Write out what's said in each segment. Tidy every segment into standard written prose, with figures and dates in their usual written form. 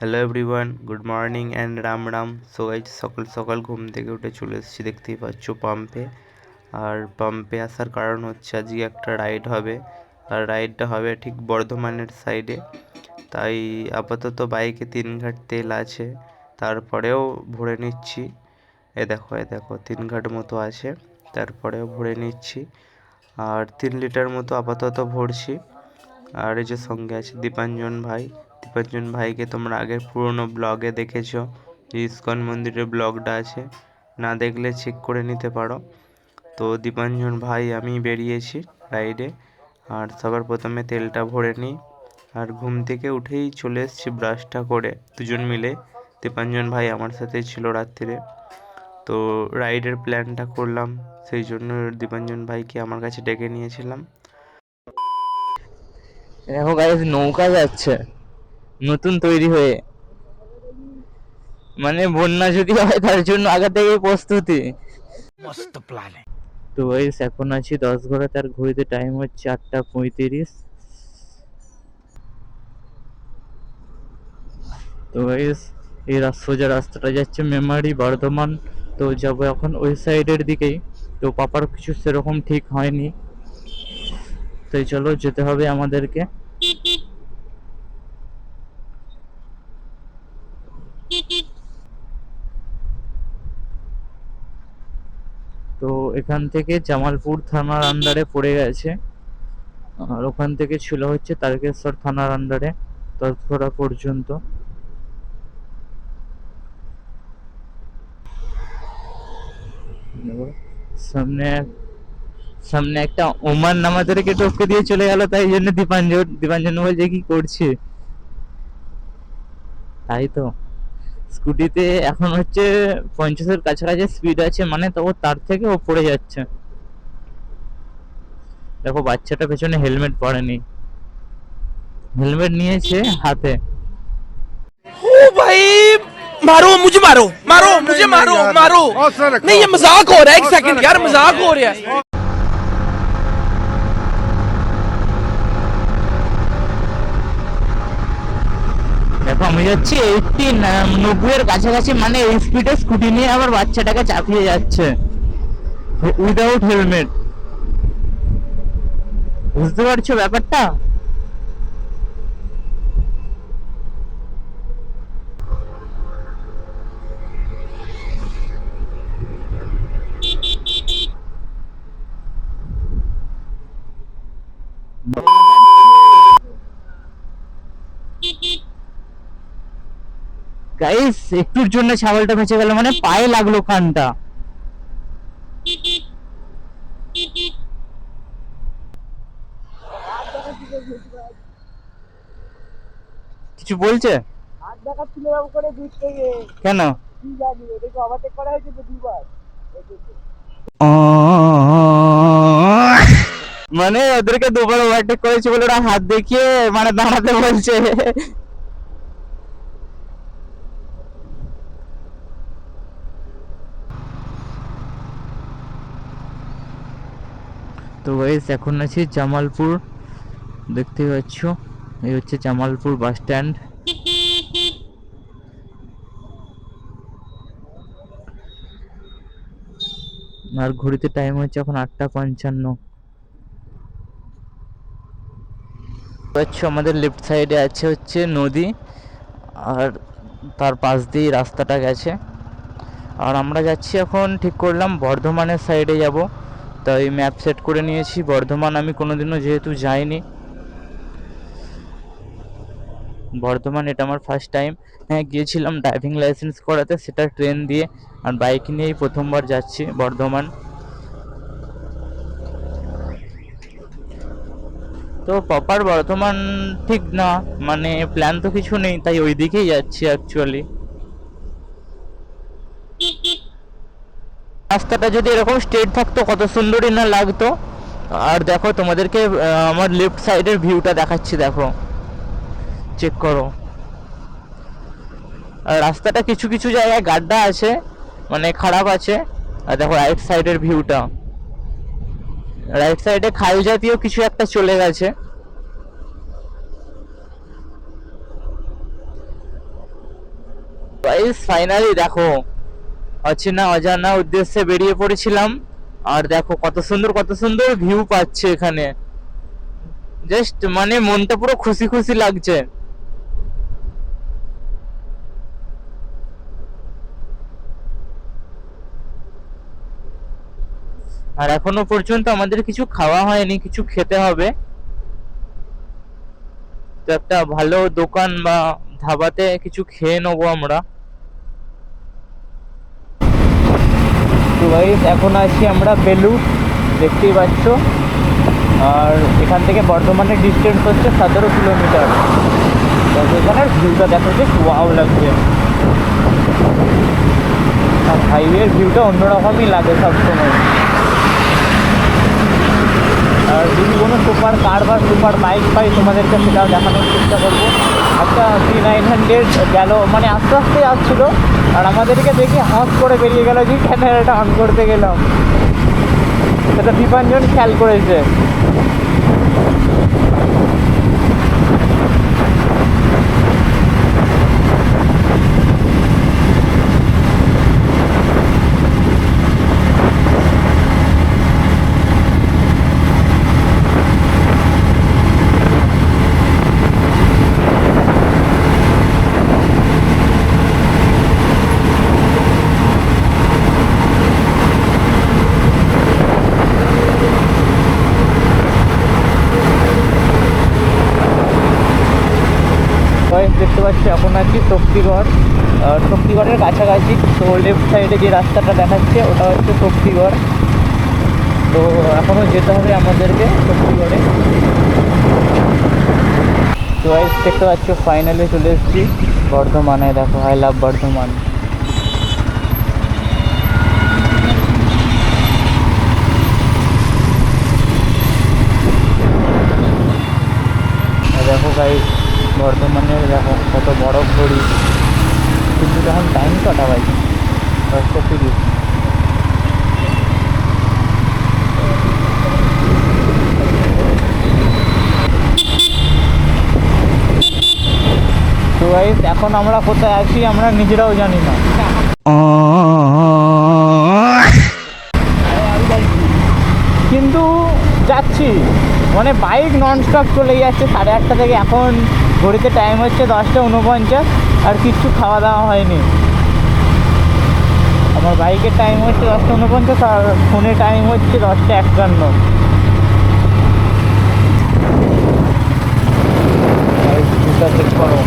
Hello everyone, good morning and Ram Ram. So guys, সকাল সকাল ঘুম থেকে উঠে চলে এসেছি, দেখতেই পাচ্ছ, পাম্পে। আর পাম্পে আসার কারণ হচ্ছে আজকে একটা রাইড হবে। আর রাইডটা হবে ঠিক বর্ধমানের সাইডে। তাই আপাতত বাইকে 3 ঘাট তেল আছে, তারপরেও ভরে নিচ্ছি। এ দেখো 3 ঘাট মতো আছে, তারপরেও ভরে নিচ্ছি। আর 3 লিটার মতো আপাতত ভরছি। আর এই যে সঙ্গে আছে দীপাঞ্জন ভাই। দীপাঞ্জন ভাইকে তোমরা আগের পুরনো ব্লগে দেখেছো, যে ইস্কন মন্দিরের ব্লগটা আছে, না দেখলে চেক করে নিতে পারো। তো দীপাঞ্জন ভাই আমি বেরিয়েছি রাইডে। আর সবার প্রথমে তেলটা ভরে নিই। আর ঘুম থেকে উঠেই চলে এসেছি ব্রাশটা করে দুজন মিলে। দীপাঞ্জন ভাই আমার সাথেই ছিল রাত্রিরে। তো রাইডের প্ল্যানটা করলাম, সেই জন্য দীপাঞ্জন ভাইকে আমার কাছে ডেকে নিয়েছিলাম। দেখো গাইস, নৌকা যাচ্ছে নতুন তৈরি হয়ে। মানে বন্যা যদি হয় তার জন্য আগে থেকে প্রস্তুতি। मस्त प्लान है। তো গাইস, এখন আছি 10 ঘড়া, তার ঘড়িতে টাইম হচ্ছে 8টা 35। তো গাইস, এই সোজা রাস্তাটা যাচ্ছে মেমারি বর্ধমান। তো যাবো এখন ওই সাইডের দিকেই। তো পাপার কিছু সেরকম ঠিক হয়নি, তাই চলো যেতে হবে আমাদেরকে। তো এখান থেকে জামালপুর থানার আন্ডারে পড়ে গেছে। আর ওখান থেকে ছিল হচ্ছে তারকেশ্বর থানার আন্ডারে 10ঘড়া পর্যন্ত। সামনে সামনে একটা ওমান আমাদেরকে টপকে দিয়ে চলে গেল, তাই জন্য দীপাঞ্জন বলছে কি করছে। তাই তো, স্কুটিতে এখন হচ্ছে 50-এর কাছাকাছি স্পিড আছে, মানে তো ও তার থেকে ও পড়ে যাচ্ছে। দেখো বাচ্চাটা পেছনে হেলমেট পরেনি, হেলমেট নিয়েছে হাতে। ओ भाई, मारो मुझे, मारो मारो मुझे, मारो मारो। नहीं, ये मजाक हो रहा है। एक सेकंड यार, मजाक हो रहा है। দেখো আমি যাচ্ছি 90-এর কাছাকাছি, মানে এই স্পিডে স্কুটি নিয়ে আবার বাচ্চাটাকে চাপিয়ে যাচ্ছে উইদাউট হেলমেট। বুঝতে পারছো ব্যাপারটা? গাইস, একটুর জন্য ছাগলটা বেঁচে গেল, মানে পায়ে লাগলো কানটা। কিছু বলছে? কেন? মানে ওদেরকে দুবার ওভারটেক করেছে বলে ওরা হাত দেখিয়ে মানে দাঁড়াতে বলছে। তো গাইস, এখন আছি জামালপুর, দেখতে পাচ্ছ এই হচ্ছে জামালপুর বাস স্ট্যান্ড। আর ঘড়িতে টাইম হচ্ছে এখন 8টা 55। পাচ্ছ আমাদের লেফট সাইডে আছে হচ্ছে নদী, আর তার পাশ দিয়ে রাস্তাটা গেছে। আর আমরা যাচ্ছি এখন, ঠিক করলাম বর্ধমানের সাইডে যাব। তাই ম্যাপ সেট করে নিয়েছি। বর্ধমান আমি কোনোদিনও যেহেতু যাইনি, বর্ধমান এটা আমার ফার্স্ট টাইম। হ্যাঁ, গিয়েছিলাম ড্রাইভিং লাইসেন্স করাতে, সেটা ট্রেন দিয়ে। আর বাইক নিয়েই প্রথমবার যাচ্ছি বর্ধমান। তো প্রপার বর্ধমান ঠিক না, মানে প্ল্যান তো কিছু নেই, তাই ওই দিকেই যাচ্ছি অ্যাকচুয়ালি। রাস্তাটা যদি এরকম স্ট্রেট থাকতো কত সুন্দরই না লাগতো। আর দেখো তোমাদেরকে আমার লেফট সাইডের ভিউটা দেখাচ্ছি, দেখো চেক করো। আর রাস্তাটা কিছু কিছু জায়গায় গাড্ডা আছে, মানে খারাপ আছে। আর দেখো রাইট সাইডের ভিউটা, রাইট সাইডে খাল জাতীয় কিছু একটা চলে গেছে। গাইস ফাইনালি দেখো, অচেনা অজানা উদ্দেশ্যে বেরিয়ে পড়েছিলাম, আর দেখো কত সুন্দর ভিউ পাচ্ছে এখানে। জাস্ট মানে মনটা পুরো খুশি খুশি লাগছে। আর এখনো পর্যন্ত আমাদের কিছু খাওয়া হয়নি, কিছু খেতে হবে। তো একটা ভালো দোকান বা ধাবাতে কিছু খেয়ে নেবো আমরা। তো গাইস এখন আছি আমরা বেলুড়, দেখতেই পাচ্ছ। আর এখান থেকে বর্ধমানের ডিস্টেন্স হচ্ছে 17 কিলোমিটার। তো এখানের ভিউটা দেখো, যে ওয়াও লাগছে। আর হাইওয়ের ভিউটা অন্যরকমই লাগে সবসময়। আর যদি কোনো সুপার কার বা সুপার বাইক পাই তোমাদেরকে সেটাও দেখানোর চেষ্টা করবো। একটা C900 গেল, মানে আস্তে আস্তে আসছিলো, আর আমাদেরকে দেখে হাঁস করে বেরিয়ে গেল যে ক্যামেরাটা অন করতে গেলাম। সেটা দীপাঞ্জন খেয়াল করেছে। দেখতে পাচ্ছি এখন আছি শক্তিগড়, শক্তিগড়ের কাছাকাছি। তো লেফট সাইডে যে রাস্তাটা দেখাচ্ছে ওটা হচ্ছে শক্তিগড়। তো এখনও যেতে হবে আমাদেরকে শক্তিগড়ে। তো দেখতে পাচ্ছি ফাইনালি চলে এসেছি বর্ধমানে। দেখো, আই লাভ বর্ধমান। দেখো গাইস, বর্ধমানের দেখো কত বড় ঘড়ি, কিন্তু তখন টাইম কটা বাজে? 10:30। তো গাইস এখন আমরা কোথায় আছি আমরা নিজেরাও জানি না, কিন্তু যাচ্ছি। মানে বাইক ননস্টপ চলে যাচ্ছে 8:30 থেকে। এখন ঘড়িতে টাইম হচ্ছে 10:49, আর কিচ্ছু খাওয়া দাওয়া হয়নি। আমার বাইকের টাইম হচ্ছে 10:49, আর ফোনে টাইম হচ্ছে 10:51। চেক করো।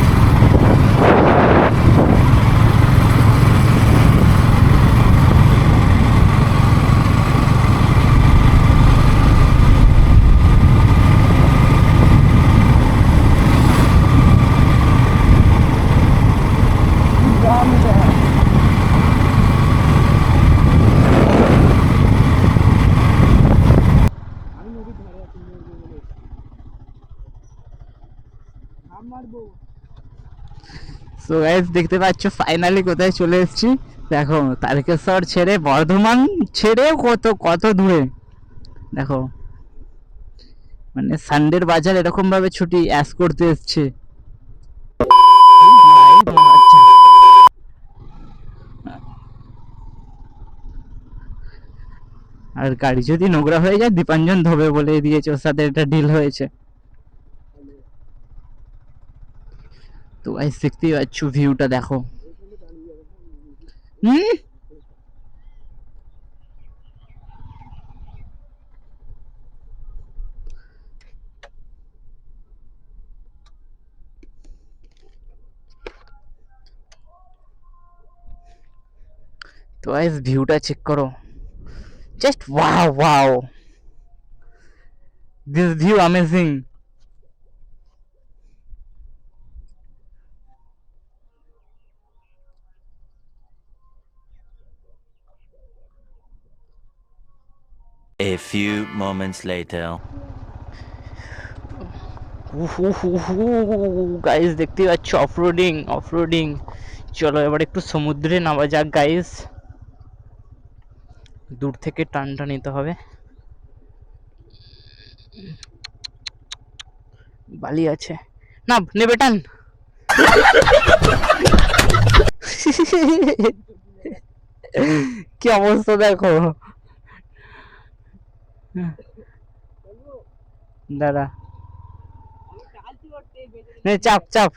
সো গাইস দেখতে পাচ্ছ ফাইনালি কোথায় চলে এসেছি। দেখো, তারকেশ্বর ছেড়ে, বর্ধমান ছেড়ে কত কত দূরে। দেখো, মানে সানডের বাজার এরকম ভাবে ছুটি অ্যাশ করতে এসছে। আর গাড়ি যদি নোংরা হয়ে যায় দীপাঞ্জন ধোবে বলে দিয়েছে, ওর সাথে এটা ডিল হয়েছে। তো গাইস দেখতেই পাচ্ছ ভিউটা দেখো। তো গাইস ভিউটা চেক করো, just wow wow, this view amazing. A few moments later. Guys দেখতেই পাচ্ছ অফরোডিং অফরোডিং। চলো এবার একটু সমুদ্রে নামা যাক গাইস। দূর থেকে টানটা নিতে হবে, বালি আছে না, নেবে টান। কি অবস্থা দেখো, দাঁড়া নে, চাপ চাপ।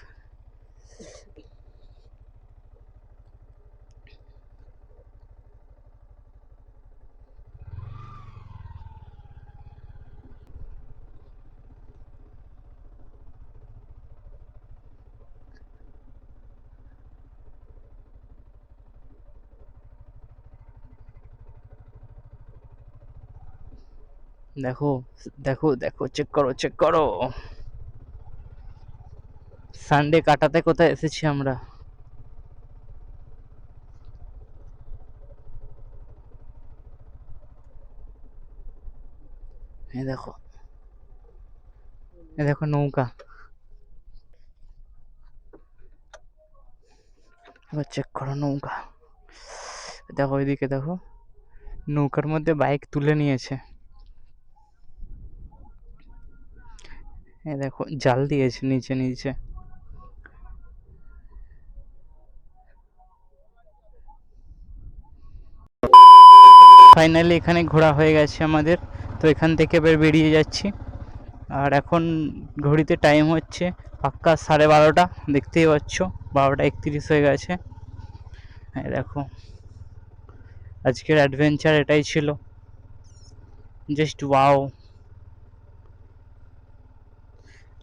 দেখো দেখো দেখো, চেক করো চেক করো, সানডে কাটাতে কোথায় এসেছি আমরা। এই দেখো, এই দেখো নৌকা, এবার চেক করো নৌকা। দেখো ওইদিকে দেখো, নৌকার মধ্যে বাইক তুলে নিয়েছে। এই দেখো জাল দিয়েছে নিচে নিচে। ফাইনালি এখানে ঘোরা হয়ে গেছে আমাদের, তো এখান থেকে এবার বেরিয়ে যাচ্ছি। আর এখন ঘড়িতে টাইম হচ্ছে পাক্কা 12:30, দেখতেই পাচ্ছ 12:31 হয়ে গেছে। হ্যাঁ দেখো, আজকের অ্যাডভেঞ্চার এটাই ছিল, জাস্ট ওয়াও।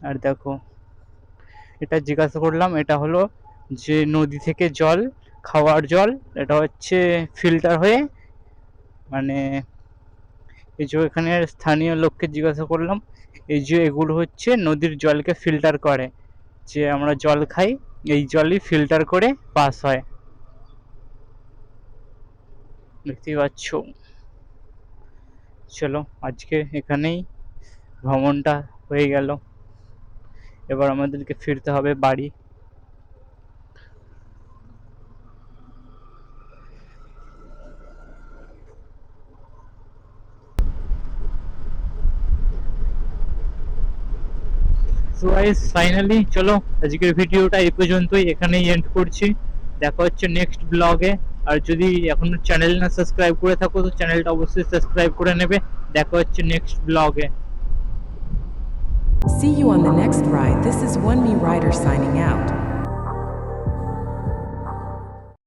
আর দেখো, এটা জিজ্ঞাসা করলাম, এটা হলো যে নদী থেকে জল, খাওয়ার জল, এটা হচ্ছে ফিল্টার হয়ে, মানে এই যে এখানের স্থানীয় লোককে জিজ্ঞাসা করলাম, এই যে এগুলো হচ্ছে নদীর জলকে ফিল্টার করে, যে আমরা জল খাই এই জলই ফিল্টার করে পাস হয়, দেখতেই পাচ্ছ। চলো আজকে এখানেই ভ্রমণটা হয়ে গেল, এবার আমাদেরকে ফিরতে হবে বাড়ি। সো গাইস ফাইনালি চলো আজকের ভিডিওটা এই পর্যন্তই, এখানেই এন্ড করছি। দেখা হচ্ছে নেক্সট ব্লগে। আর যদি এখনো চ্যানেল না সাবস্ক্রাইব করে থাকো তো চ্যানেলটা অবশ্যই সাবস্ক্রাইব করে নেবে। দেখা হচ্ছে নেক্সট ব্লগে। See you on the next ride. This is One Me Rider signing out.